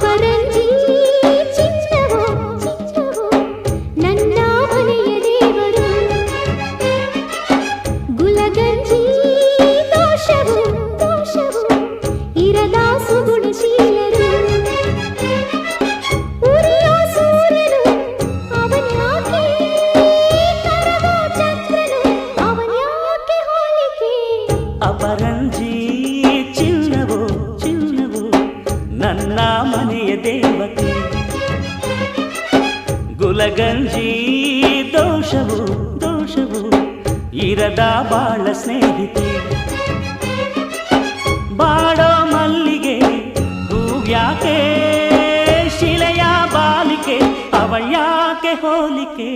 ಅಪರಂಜಿ ಚಿನ್ನವೋ ಚಿನ್ನವೋ ನನ್ನ ಮನೆಯ ದೇವರು ಗುಲಗಂಜಿ ದೋಷವೋ ದೋಷವೋ ಇರದ ಸುಗುಣಶೀಲರು ಉರಿಯೋ ಸೂರ್ಯನು ಅವನ್ಯಾಕೆ ಕರಗೋ ಚಂದ್ರನು ಅವನ್ಯಾಕೆ ಹೋಲಿಕೆ ಅಪರಂಜಿ ಚಿನ್ನವೋ ಚಿನ್ನವೋ ನನ್ನ ಮನೆಯ ದೇವತೆ ಗುಲಗಂಜಿ ದೋಷವೋ ದೋಷವೋ ಇರದ ಬಾಳ ಸ್ನೇಹಿತೆ ಬಾಡೋ ಮಲ್ಲಿಗೆ ಹೂವ್ಯಾಕೆ ಶಿಲೆಯ ಬಾಲಿಕೆ ಅವಳ್ಯಾಕೆ ಹೋಲಿಕೆ